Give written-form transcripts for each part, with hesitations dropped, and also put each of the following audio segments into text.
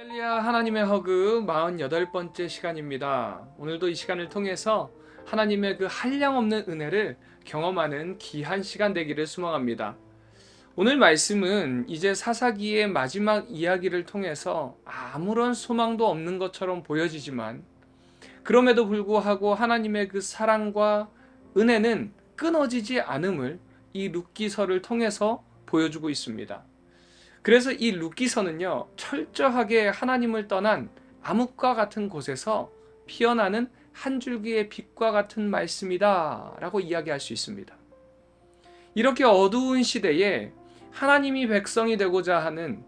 할렐루야. 하나님의 허그 48번째 시간입니다. 오늘도 이 시간을 통해서 하나님의 그 한량없는 은혜를 경험하는 귀한 시간 되기를 소망합니다. 오늘 말씀은 이제 사사기의 마지막 이야기를 통해서 아무런 소망도 없는 것처럼 보여지지만 그럼에도 불구하고 하나님의 그 사랑과 은혜는 끊어지지 않음을 이 룻기서를 통해서 보여주고 있습니다. 그래서 이 룻기서는요, 철저하게 하나님을 떠난 암흑과 같은 곳에서 피어나는 한 줄기의 빛과 같은 말씀이다 라고 이야기할 수 있습니다. 이렇게 어두운 시대에 하나님이 백성이 되고자 하는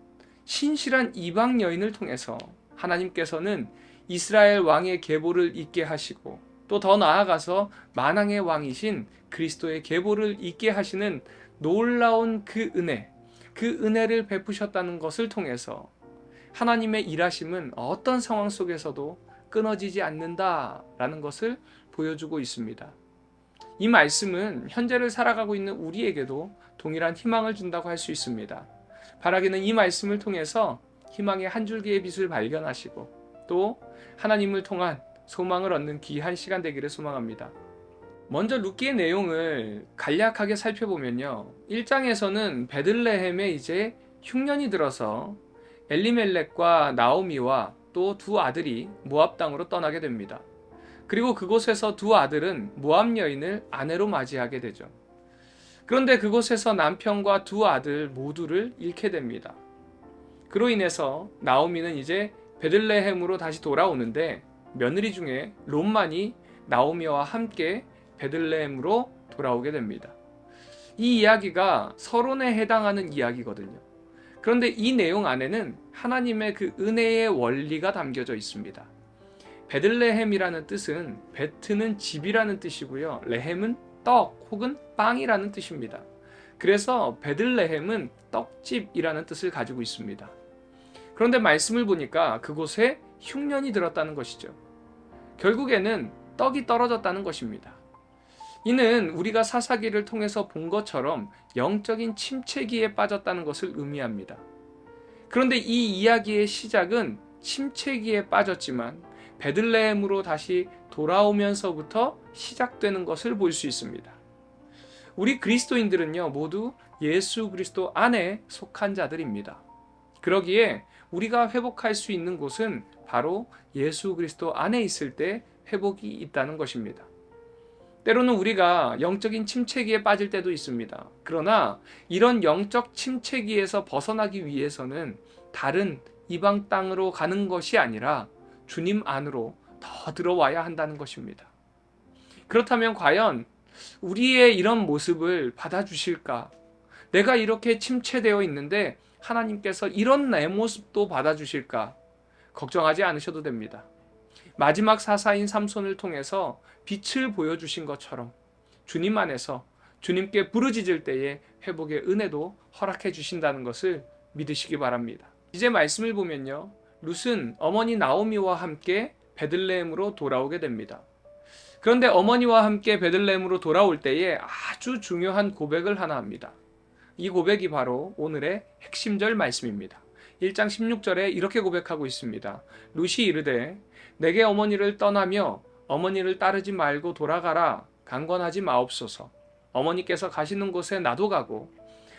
신실한 이방 여인을 통해서 하나님께서는 이스라엘 왕의 계보를 잇게 하시고 또 더 나아가서 만왕의 왕이신 그리스도의 계보를 잇게 하시는 놀라운 그 은혜를 베푸셨다는 것을 통해서 하나님의 일하심은 어떤 상황 속에서도 끊어지지 않는다라는 것을 보여주고 있습니다. 이 말씀은 현재를 살아가고 있는 우리에게도 동일한 희망을 준다고 할 수 있습니다. 바라기는 이 말씀을 통해서 희망의 한 줄기의 빛을 발견하시고 또 하나님을 통한 소망을 얻는 귀한 시간 되기를 소망합니다. 먼저 룻기의 내용을 간략하게 살펴보면요. 1장에서는 베들레헴에 이제 흉년이 들어서 엘리멜렉과 나오미와 또 두 아들이 모압 땅으로 떠나게 됩니다. 그리고 그곳에서 두 아들은 모압 여인을 아내로 맞이하게 되죠. 그런데 그곳에서 남편과 두 아들 모두를 잃게 됩니다. 그로 인해서 나오미는 이제 베들레헴으로 다시 돌아오는데 며느리 중에 롯만이 나오미와 함께 베들레헴으로 돌아오게 됩니다. 이 이야기가 서론에 해당하는 이야기거든요. 그런데 이 내용 안에는 하나님의 그 은혜의 원리가 담겨져 있습니다. 베들레헴이라는 뜻은 베트는 집이라는 뜻이고요. 레헴은 떡 혹은 빵이라는 뜻입니다. 그래서 베들레헴은 떡집이라는 뜻을 가지고 있습니다. 그런데 말씀을 보니까 그곳에 흉년이 들었다는 것이죠. 결국에는 떡이 떨어졌다는 것입니다. 이는 우리가 사사기를 통해서 본 것처럼 영적인 침체기에 빠졌다는 것을 의미합니다. 그런데 이 이야기의 시작은 침체기에 빠졌지만 베들레헴으로 다시 돌아오면서부터 시작되는 것을 볼 수 있습니다. 우리 그리스도인들은요, 모두 예수 그리스도 안에 속한 자들입니다. 그러기에 우리가 회복할 수 있는 곳은 바로 예수 그리스도 안에 있을 때 회복이 있다는 것입니다. 때로는 우리가 영적인 침체기에 빠질 때도 있습니다. 그러나 이런 영적 침체기에서 벗어나기 위해서는 다른 이방 땅으로 가는 것이 아니라 주님 안으로 더 들어와야 한다는 것입니다. 그렇다면 과연 우리의 이런 모습을 받아주실까? 내가 이렇게 침체되어 있는데 하나님께서 이런 내 모습도 받아주실까? 걱정하지 않으셔도 됩니다. 마지막 사사인 삼손을 통해서 빛을 보여주신 것처럼 주님 안에서 주님께 부르짖을 때에 회복의 은혜도 허락해 주신다는 것을 믿으시기 바랍니다. 이제 말씀을 보면요. 룻은 어머니 나오미와 함께 베들레헴으로 돌아오게 됩니다. 그런데 어머니와 함께 베들레헴으로 돌아올 때에 아주 중요한 고백을 하나 합니다. 이 고백이 바로 오늘의 핵심절 말씀입니다. 1장 16절에 이렇게 고백하고 있습니다. 룻이 이르되 내게 어머니를 떠나며 어머니를 따르지 말고 돌아가라. 강권하지 마옵소서. 어머니께서 가시는 곳에 나도 가고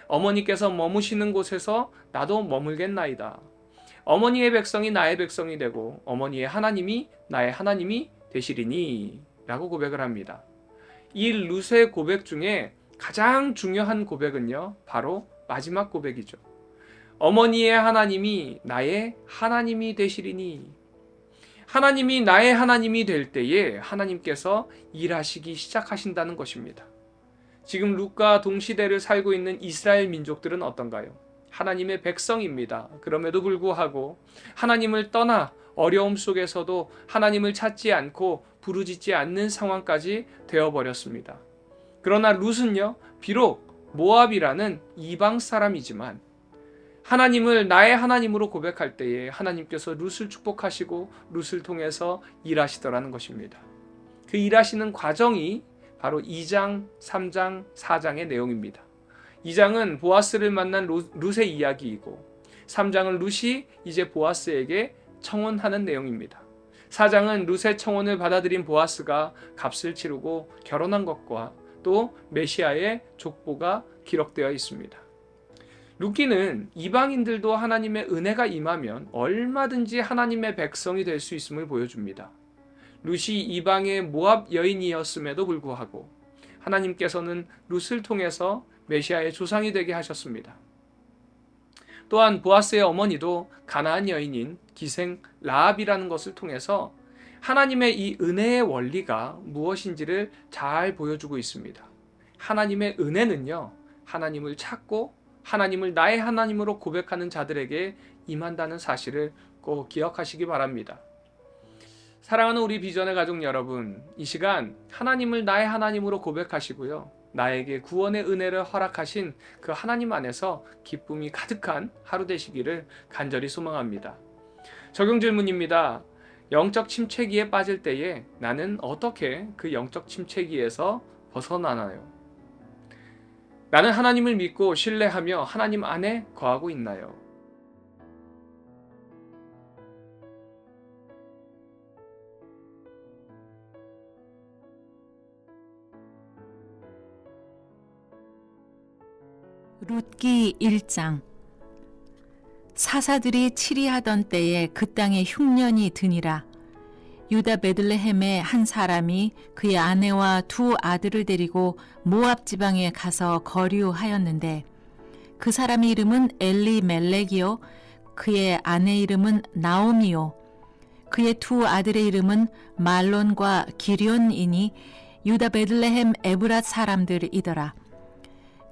어머니께서 머무시는 곳에서 나도 머물겠나이다. 어머니의 백성이 나의 백성이 되고 어머니의 하나님이 나의 하나님이 되시리니 라고 고백을 합니다. 이 룻의 고백 중에 가장 중요한 고백은요, 바로 마지막 고백이죠. 어머니의 하나님이 나의 하나님이 되시리니. 하나님이 나의 하나님이 될 때에 하나님께서 일하시기 시작하신다는 것입니다. 지금 룻과 동시대를 살고 있는 이스라엘 민족들은 어떤가요? 하나님의 백성입니다. 그럼에도 불구하고 하나님을 떠나 어려움 속에서도 하나님을 찾지 않고 부르짖지 않는 상황까지 되어버렸습니다. 그러나 룻은요, 비록 모압이라는 이방 사람이지만 하나님을 나의 하나님으로 고백할 때에 하나님께서 룻을 축복하시고 룻을 통해서 일하시더라는 것입니다. 그 일하시는 과정이 바로 2장, 3장, 4장의 내용입니다. 2장은 보아스를 만난 룻의 이야기이고 3장은 룻이 이제 보아스에게 청혼하는 내용입니다. 4장은 룻의 청혼을 받아들인 보아스가 값을 치르고 결혼한 것과 또 메시아의 족보가 기록되어 있습니다. 룻기는 이방인들도 하나님의 은혜가 임하면 얼마든지 하나님의 백성이 될 수 있음을 보여줍니다. 룻이 이방의 모압 여인이었음에도 불구하고 하나님께서는 룻을 통해서 메시아의 조상이 되게 하셨습니다. 또한 보아스의 어머니도 가나안 여인인 기생 라합이라는 것을 통해서 하나님의 이 은혜의 원리가 무엇인지를 잘 보여주고 있습니다. 하나님의 은혜는요, 하나님을 찾고 하나님을 나의 하나님으로 고백하는 자들에게 임한다는 사실을 꼭 기억하시기 바랍니다. 사랑하는 우리 비전의 가족 여러분, 이 시간 하나님을 나의 하나님으로 고백하시고요, 나에게 구원의 은혜를 허락하신 그 하나님 안에서 기쁨이 가득한 하루 되시기를 간절히 소망합니다. 적용 질문입니다. 영적 침체기에 빠질 때에 나는 어떻게 그 영적 침체기에서 벗어나나요? 나는 하나님을 믿고 신뢰하며 하나님 안에 거하고 있나요? 룻기 1장. 사사들이 치리하던 때에 그 땅에 흉년이 드니라. 유다 베들레헴의 한 사람이 그의 아내와 두 아들을 데리고 모압 지방에 가서 거류하였는데 그 사람의 이름은 엘리멜렉이요 그의 아내 이름은 나오미요 그의 두 아들의 이름은 말론과 기럨이니 유다 베들레헴 에브랏 사람들이더라.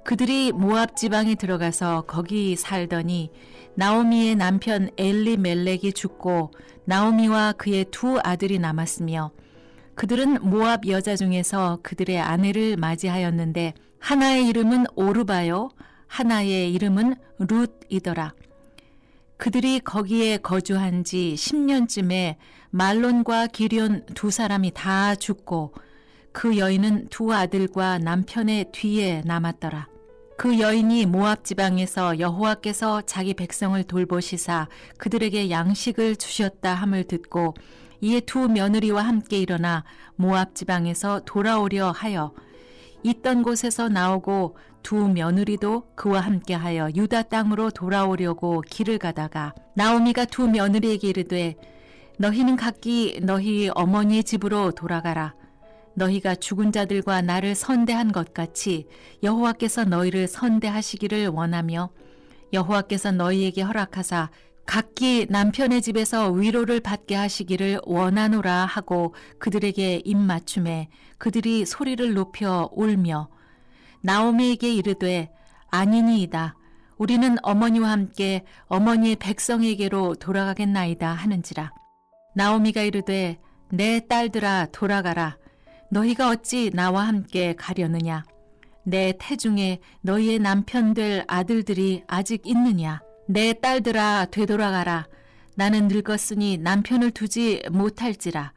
그들이 모압 지방에 들어가서 거기 살더니 나오미의 남편 엘리멜렉이 죽고 나오미와 그의 두 아들이 남았으며 그들은 모압 여자 중에서 그들의 아내를 맞이하였는데 하나의 이름은 오르바요 하나의 이름은 룻이더라. 그들이 거기에 거주한 지 10년쯤에 말론과 기럨 두 사람이 다 죽고 그 여인은 두 아들과 남편의 뒤에 남았더라. 그 여인이 모압 지방에서 여호와께서 자기 백성을 돌보시사 그들에게 양식을 주셨다 함을 듣고 이에 두 며느리와 함께 일어나 모압 지방에서 돌아오려 하여 있던 곳에서 나오고 두 며느리도 그와 함께하여 유다 땅으로 돌아오려고 길을 가다가 나오미가 두 며느리에게 이르되 너희는 각기 너희 어머니의 집으로 돌아가라. 너희가 죽은 자들과 나를 선대한 것 같이 여호와께서 너희를 선대하시기를 원하며 여호와께서 너희에게 허락하사 각기 남편의 집에서 위로를 받게 하시기를 원하노라 하고 그들에게 입맞춤에 그들이 소리를 높여 울며 나오미에게 이르되 아니니이다. 우리는 어머니와 함께 어머니의 백성에게로 돌아가겠나이다 하는지라. 나오미가 이르되 내 딸들아 돌아가라. 너희가 어찌 나와 함께 가려느냐? 내 태중에 너희의 남편 될 아들들이 아직 있느냐? 내 딸들아 되돌아가라. 나는 늙었으니 남편을 두지 못할지라.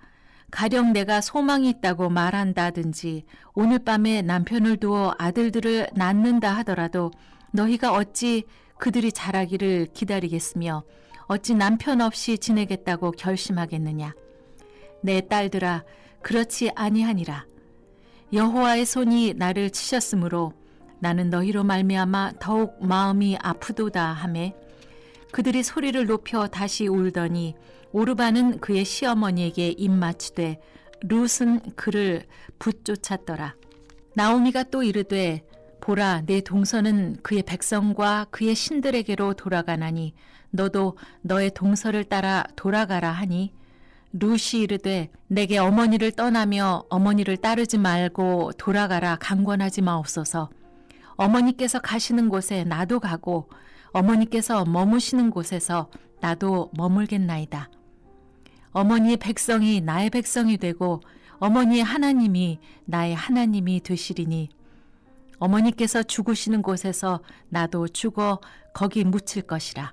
가령 내가 소망이 있다고 말한다든지 오늘 밤에 남편을 두어 아들들을 낳는다 하더라도 너희가 어찌 그들이 자라기를 기다리겠으며 어찌 남편 없이 지내겠다고 결심하겠느냐? 내 딸들아 그렇지 아니하니라. 여호와의 손이 나를 치셨으므로 나는 너희로 말미암아 더욱 마음이 아프도다 하매 그들이 소리를 높여 다시 울더니 오르바는 그의 시어머니에게 입맞추되 룻은 그를 붙쫓았더라. 나오미가 또 이르되 보라 내 동서는 그의 백성과 그의 신들에게로 돌아가나니 너도 너의 동서를 따라 돌아가라 하니 룻이 이르되 내게 어머니를 떠나며 어머니를 따르지 말고 돌아가라 강권하지 마옵소서. 어머니께서 가시는 곳에 나도 가고 어머니께서 머무시는 곳에서 나도 머물겠나이다. 어머니의 백성이 나의 백성이 되고 어머니의 하나님이 나의 하나님이 되시리니 어머니께서 죽으시는 곳에서 나도 죽어 거기 묻힐 것이라.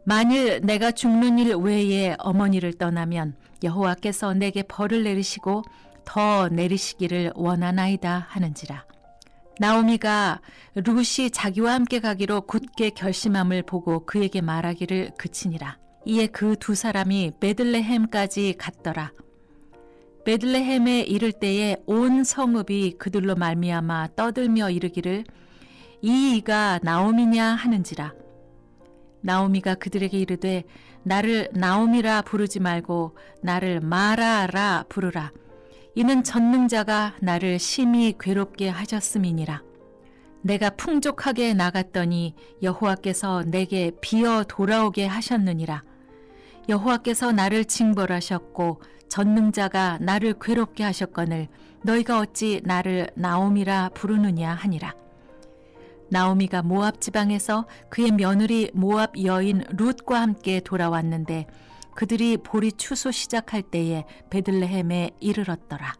만일 내가 죽는 일 외에 어머니를 떠나면 여호와께서 내게 벌을 내리시고 더 내리시기를 원하나이다 하는지라. 나오미가 룻이 자기와 함께 가기로 굳게 결심함을 보고 그에게 말하기를 그치니라. 이에 그 두 사람이 베들레헴까지 갔더라. 베들레헴에 이를 때에 온 성읍이 그들로 말미암아 떠들며 이르기를 이 이가 나오미냐 하는지라. 나오미가 그들에게 이르되 나를 나오미라 부르지 말고 나를 마라라 부르라. 이는 전능자가 나를 심히 괴롭게 하셨음이니라. 내가 풍족하게 나갔더니 여호와께서 내게 비어 돌아오게 하셨느니라. 여호와께서 나를 징벌하셨고 전능자가 나를 괴롭게 하셨거늘 너희가 어찌 나를 나오미라 부르느냐 하니라. 나오미가 모압 지방에서 그의 며느리 모압 여인 룻과 함께 돌아왔는데 그들이 보리 추수 시작할 때에 베들레헴에 이르렀더라.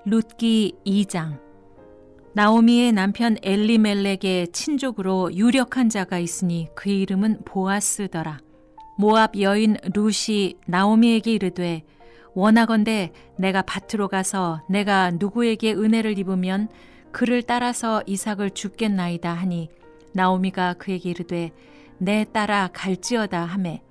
룻기 2장. 나오미의 남편 엘리멜렉의 친족으로 유력한 자가 있으니 그의 이름은 보아스더라. 모압 여인 룻이 나오미에게 이르되 원하건대 내가 밭으로 가서 내가 누구에게 은혜를 입으면 그를 따라서 이삭을 줍겠나이다 하니 나오미가 그에게 이르되 내 따라 갈지어다 하매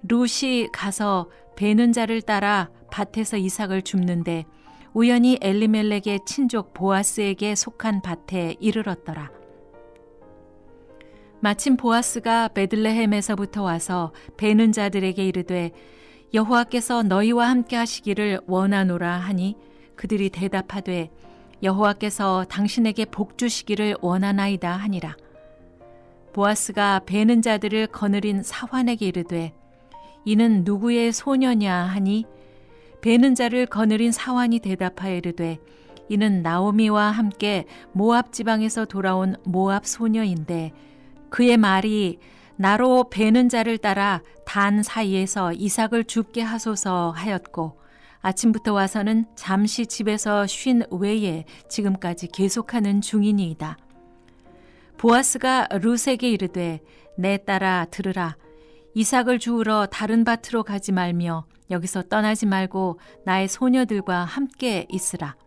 룻이 가서 베는 자를 따라 밭에서 이삭을 줍는데 우연히 엘리멜렉의 친족 보아스에게 속한 밭에 이르렀더라. 마침 보아스가 베들레헴에서부터 와서 베는 자들에게 이르되 여호와께서 너희와 함께 하시기를 원하노라 하니 그들이 대답하되 여호와께서 당신에게 복 주시기를 원하나이다 하니라. 보아스가 베는 자들을 거느린 사환에게 이르되 이는 누구의 소녀냐 하니 베는 자를 거느린 사환이 대답하여 이르되 이는 나오미와 함께 모압 지방에서 돌아온 모압 소녀인데 그의 말이 나로 베는 자를 따라 단 사이에서 이삭을 줍게 하소서 하였고 아침부터 와서는 잠시 집에서 쉰 외에 지금까지 계속하는 중이니이다. 보아스가 룻에게 이르되 내 딸아 들으라. 이삭을 주우러 다른 밭으로 가지 말며 여기서 떠나지 말고 나의 소녀들과 함께 있으라.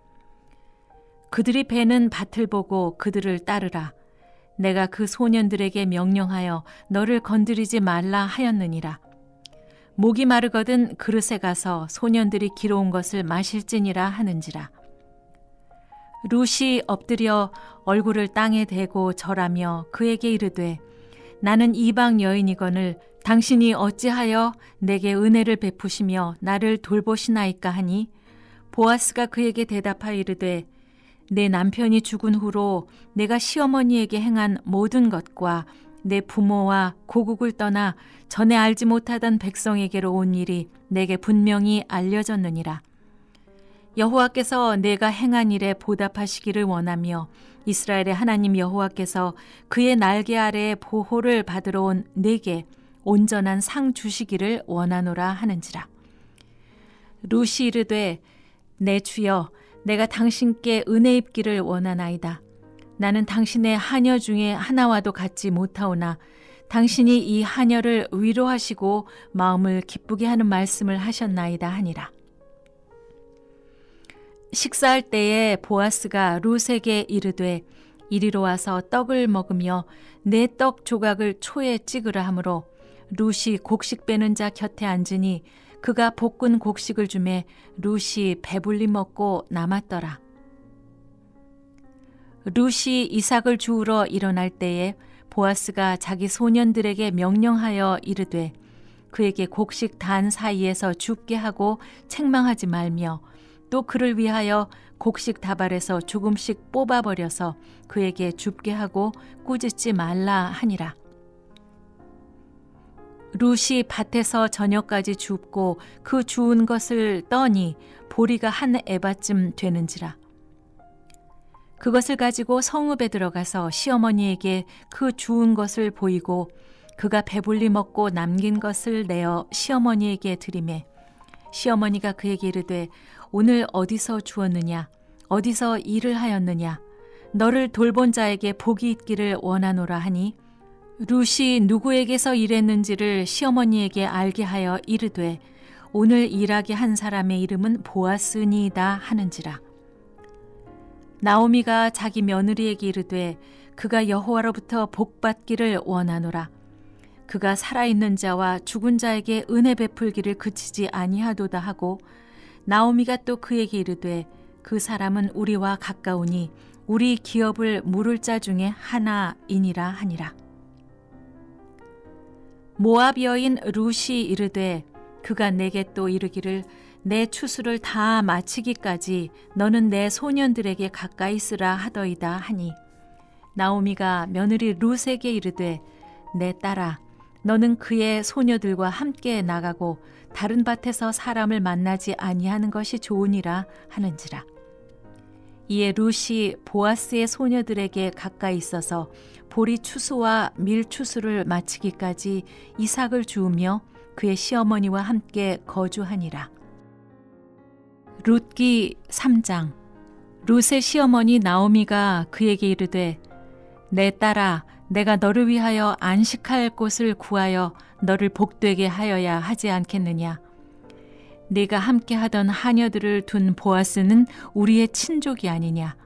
그들이 베는 밭을 보고 그들을 따르라. 내가 그 소년들에게 명령하여 너를 건드리지 말라 하였느니라. 목이 마르거든 그릇에 가서 소년들이 기러온 것을 마실지니라 하는지라. 룻이 엎드려 얼굴을 땅에 대고 절하며 그에게 이르되 나는 이방 여인이거늘 당신이 어찌하여 내게 은혜를 베푸시며 나를 돌보시나이까 하니 보아스가 그에게 대답하여 이르되 내 남편이 죽은 후로 내가 시어머니에게 행한 모든 것과 내 부모와 고국을 떠나 전에 알지 못하던 백성에게로 온 일이 내게 분명히 알려졌느니라. 여호와께서 내가 행한 일에 보답하시기를 원하며 이스라엘의 하나님 여호와께서 그의 날개 아래에 보호를 받으러 온 내게 온전한 상 주시기를 원하노라 하는지라. 룻이 이르되 내 주여 내가 당신께 은혜 입기를 원하나이다. 나는 당신의 하녀 중에 하나와도 같지 못하오나 당신이 이 하녀를 위로하시고 마음을 기쁘게 하는 말씀을 하셨나이다 하니라. 식사할 때에 보아스가 룻에게 이르되 이리로 와서 떡을 먹으며 내 떡 조각을 초에 찍으라 하므로 룻이 곡식 빼는 자 곁에 앉으니 그가 볶은 곡식을 주매 룻이 배불리 먹고 남았더라. 룻이 이삭을 주우러 일어날 때에 보아스가 자기 소년들에게 명령하여 이르되 그에게 곡식 단 사이에서 죽게 하고 책망하지 말며 또 그를 위하여 곡식 다발에서 조금씩 뽑아버려서 그에게 줍게 하고 꾸짖지 말라 하니라. 룻이 밭에서 저녁까지 줍고 그 주운 것을 떠니 보리가 한 에바쯤 되는지라. 그것을 가지고 성읍에 들어가서 시어머니에게 그 주운 것을 보이고 그가 배불리 먹고 남긴 것을 내어 시어머니에게 드리매 시어머니가 그에게 이르되 오늘 어디서 주었느냐 어디서 일을 하였느냐 너를 돌본 자에게 복이 있기를 원하노라 하니 룻이 누구에게서 일했는지를 시어머니에게 알게 하여 이르되 오늘 일하게 한 사람의 이름은 보아스니이다 하는지라. 나오미가 자기 며느리에게 이르되 그가 여호와로부터 복받기를 원하노라. 그가 살아있는 자와 죽은 자에게 은혜 베풀기를 그치지 아니하도다 하고, 나오미가 또 그에게 이르되 그 사람은 우리와 가까우니 우리 기업을 물을 자 중에 하나이니라 하니라. 모압 여인 룻이 이르되 그가 내게 또 이르기를 내 추수를 다 마치기까지 너는 내 소년들에게 가까이 있으라 하더이다 하니, 나오미가 며느리 룻에게 이르되 내 딸아, 너는 그의 소녀들과 함께 나가고 다른 밭에서 사람을 만나지 아니하는 것이 좋으니라 하는지라. 이에 룻이 보아스의 소녀들에게 가까이 있어서 보리 추수와 밀 추수를 마치기까지 이삭을 주우며 그의 시어머니와 함께 거주하니라. 룻기 3장. 룻의 시어머니 나오미가 그에게 이르되 내 딸아, 내가 너를 위하여 안식할 곳을 구하여 너를 복되게 하여야 하지 않겠느냐. 네가 함께하던 하녀들을 둔 보아스는 우리의 친족이 아니냐.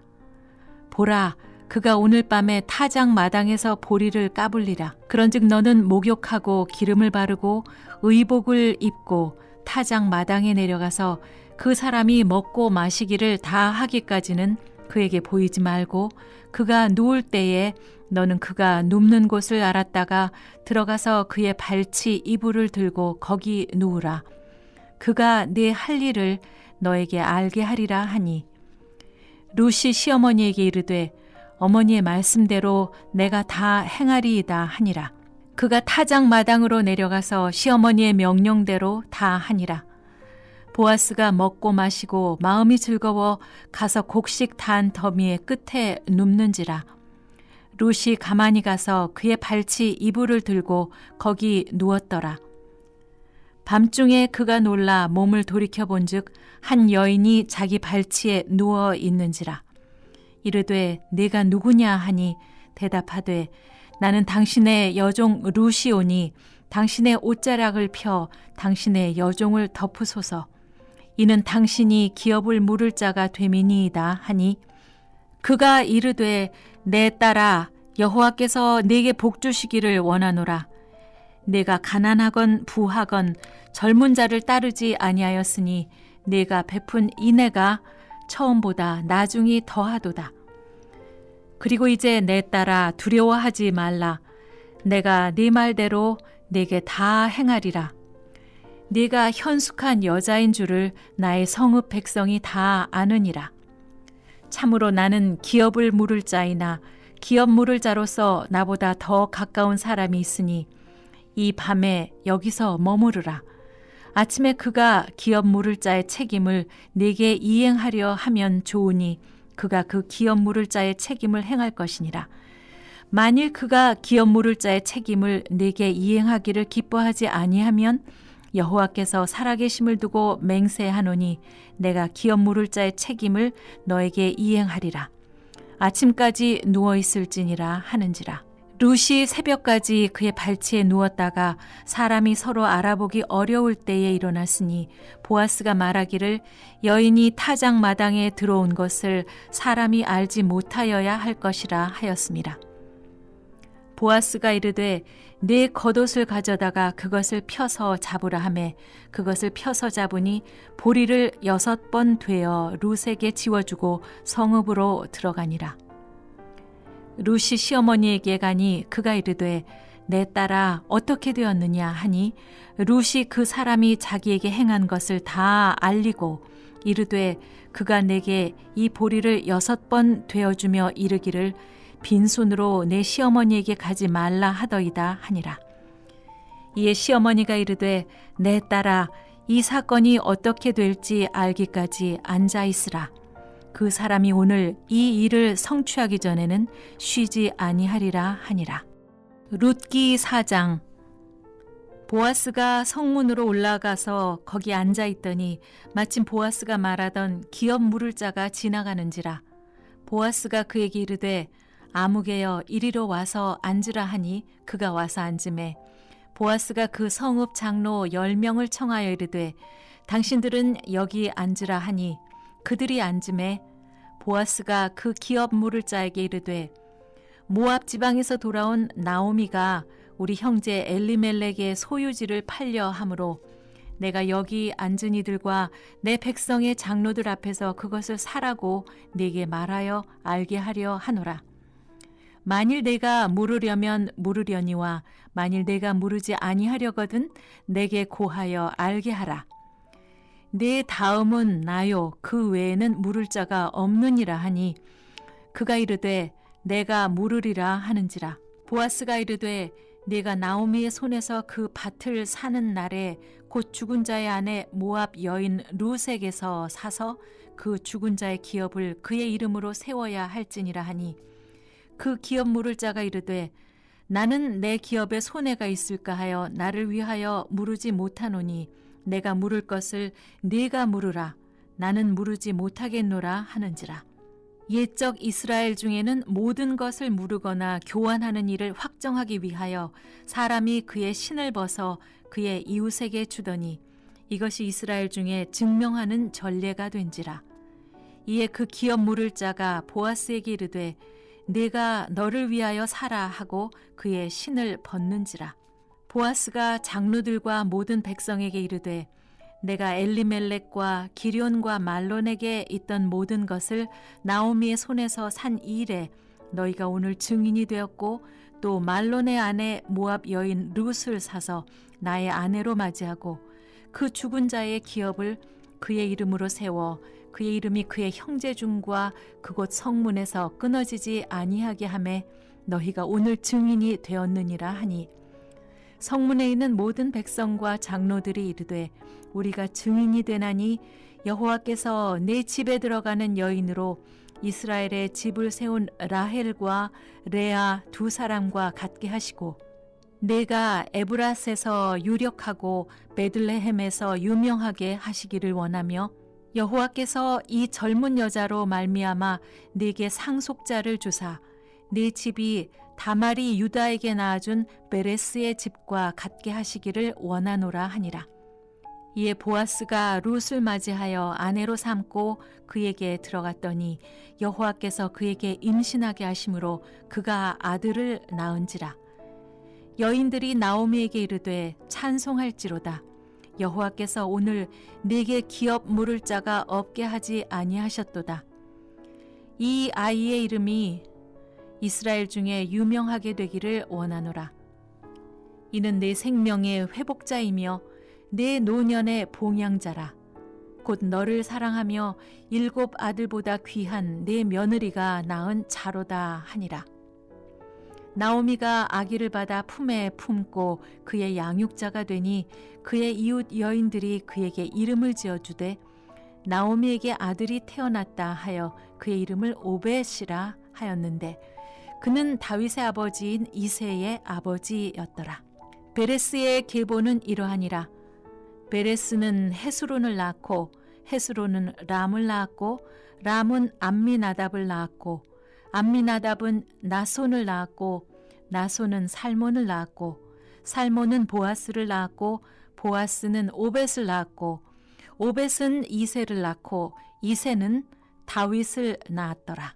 보라, 그가 오늘 밤에 타작 마당에서 보리를 까불리라. 그런즉 너는 목욕하고 기름을 바르고 의복을 입고 타작 마당에 내려가서 그 사람이 먹고 마시기를 다 하기까지는 그에게 보이지 말고, 그가 누울 때에 너는 그가 눕는 곳을 알았다가 들어가서 그의 발치 이불을 들고 거기 누우라. 그가 네 할 일을 너에게 알게 하리라 하니, 룻이 시어머니에게 이르되 어머니의 말씀대로 내가 다 행하리이다 하니라. 그가 타작 마당으로 내려가서 시어머니의 명령대로 다 하니라. 보아스가 먹고 마시고 마음이 즐거워 가서 곡식 단 더미의 끝에 눕는지라. 룻이 가만히 가서 그의 발치 이불을 들고 거기 누웠더라. 밤중에 그가 놀라 몸을 돌이켜본즉 한 여인이 자기 발치에 누워 있는지라. 이르되 네가 누구냐 하니 대답하되 나는 당신의 여종 룻이오니 당신의 옷자락을 펴 당신의 여종을 덮으소서. 이는 당신이 기업을 물을 자가 됨이니이다 하니, 그가 이르되 내 딸아, 여호와께서 네게 복 주시기를 원하노라. 내가 가난하건 부하건 젊은 자를 따르지 아니하였으니 네가 베푼 인애가 처음보다 나중이 더하도다. 그리고 이제 내 딸아, 두려워하지 말라. 내가 네 말대로 네게 다 행하리라. 네가 현숙한 여자인 줄을 나의 성읍 백성이 다 아느니라. 참으로 나는 기업을 물을 자이나 기업 물을 자로서 나보다 더 가까운 사람이 있으니 이 밤에 여기서 머무르라. 아침에 그가 기업 물을 자의 책임을 네게 이행하려 하면 좋으니 그가 그 기업 물을 자의 책임을 행할 것이니라. 만일 그가 기업 물을 자의 책임을 네게 이행하기를 기뻐하지 아니하면 여호와께서 살아계심을 두고 맹세하노니 내가 기업 물을 자의 책임을 너에게 이행하리라. 아침까지 누워있을지니라 하는지라. 룻이 새벽까지 그의 발치에 누웠다가 사람이 서로 알아보기 어려울 때에 일어났으니 보아스가 말하기를 여인이 타작 마당에 들어온 것을 사람이 알지 못하여야 할 것이라 하였습니다. 보아스가 이르되 네 겉옷을 가져다가 그것을 펴서 잡으라 하매 그것을 펴서 잡으니 보리를 6번 되어 룻에게 지워주고 성읍으로 들어가니라. 룻이 시어머니에게 가니 그가 이르되 내 딸아 어떻게 되었느냐 하니 룻이 그 사람이 자기에게 행한 것을 다 알리고 이르되 그가 내게 이 보리를 6번 되어주며 이르기를 빈손으로 내 시어머니에게 가지 말라 하더이다 하니라. 이에 시어머니가 이르되 내 딸아 이 사건이 어떻게 될지 알기까지 앉아 있으라. 그 사람이 오늘 이 일을 성취하기 전에는 쉬지 아니하리라 하니라. 룻기 4장. 보아스가 성문으로 올라가서 거기 앉아 있더니 마침 보아스가 말하던 기업 물을 자가 지나가는지라. 보아스가 그에게 이르되 아무개여 이리로 와서 앉으라 하니 그가 와서 앉으매 보아스가 그 성읍 장로 10명을 청하여 이르되 당신들은 여기 앉으라 하니 그들이 앉으매 보아스가 그 기업 물을 자에게 이르되 모압 지방에서 돌아온 나오미가 우리 형제 엘리멜렉의 소유지를 팔려 함으로 내가 여기 앉은 이들과 내 백성의 장로들 앞에서 그것을 사라고 네게 말하여 알게 하려 하노라. 만일 내가 물으려면 물으려니와 만일 내가 물으지 아니하려거든 내게 고하여 알게 하라. 내 다음은 나요 그 외에는 물을 자가 없느니라 하니 그가 이르되 내가 물으리라 하는지라. 보아스가 이르되 네가 나오미의 손에서 그 밭을 사는 날에 곧 죽은 자의 아내 모압 여인 룻에게서 사서 그 죽은 자의 기업을 그의 이름으로 세워야 할지니라 하니 그 기업 물을 자가 이르되 나는 내 기업에 손해가 있을까 하여 나를 위하여 물으지 못하노니 내가 물을 것을 네가 물으라. 나는 물으지 못하겠노라 하는지라. 옛적 이스라엘 중에는 모든 것을 물으거나 교환하는 일을 확정하기 위하여 사람이 그의 신을 벗어 그의 이웃에게 주더니 이것이 이스라엘 중에 증명하는 전례가 된지라. 이에 그 기업 물을 자가 보아스에게 이르되 내가 너를 위하여 사라 하고 그의 신을 벗는지라. 보아스가 장로들과 모든 백성에게 이르되 내가 엘리멜렉과 기럨과 말론에게 있던 모든 것을 나오미의 손에서 산 일에 너희가 오늘 증인이 되었고 또 말론의 아내 모압 여인 룻을 사서 나의 아내로 맞이하고 그 죽은 자의 기업을 그의 이름으로 세워 그의 이름이 그의 형제 중과 그곳 성문에서 끊어지지 아니하게 하매 너희가 오늘 증인이 되었느니라 하니 성문에 있는 모든 백성과 장로들이 이르되 우리가 증인이 되나니 여호와께서 내 집에 들어가는 여인으로 이스라엘의 집을 세운 라헬과 레아 두 사람과 같게 하시고 내가 에브라스에서 유력하고 베들레헴에서 유명하게 하시기를 원하며 여호와께서 이 젊은 여자로 말미암아 네게 상속자를 주사 네 집이 다말이 유다에게 낳아준 베레스의 집과 같게 하시기를 원하노라 하니라. 이에 보아스가 룻을 맞이하여 아내로 삼고 그에게 들어갔더니 여호와께서 그에게 임신하게 하심으로 그가 아들을 낳은지라. 여인들이 나오미에게 이르되 찬송할지로다. 여호와께서 오늘 네게 기업 물을 자가 없게 하지 아니하셨도다. 이 아이의 이름이 이스라엘 중에 유명하게 되기를 원하노라. 이는 내 생명의 회복자이며 내 노년의 봉양자라. 곧 너를 사랑하며 7 아들보다 귀한 내 며느리가 낳은 자로다 하니라. 나오미가 아기를 받아 품에 품고 그의 양육자가 되니 그의 이웃 여인들이 그에게 이름을 지어주되 나오미에게 아들이 태어났다 하여 그의 이름을 오벳이라 하였는데 그는 다윗의 아버지인 이새의 아버지였더라. 베레스의 계보는 이러하니라. 베레스는 헤스론을 낳고 헤스론은 람을 낳았고 람은 암미나답을 낳았고 암미나답은 나손을 낳았고 나손은 살몬을 낳았고 살몬은 보아스를 낳았고 보아스는 오벳을 낳았고 오벳은 이새를 낳고 이새는 다윗을 낳았더라.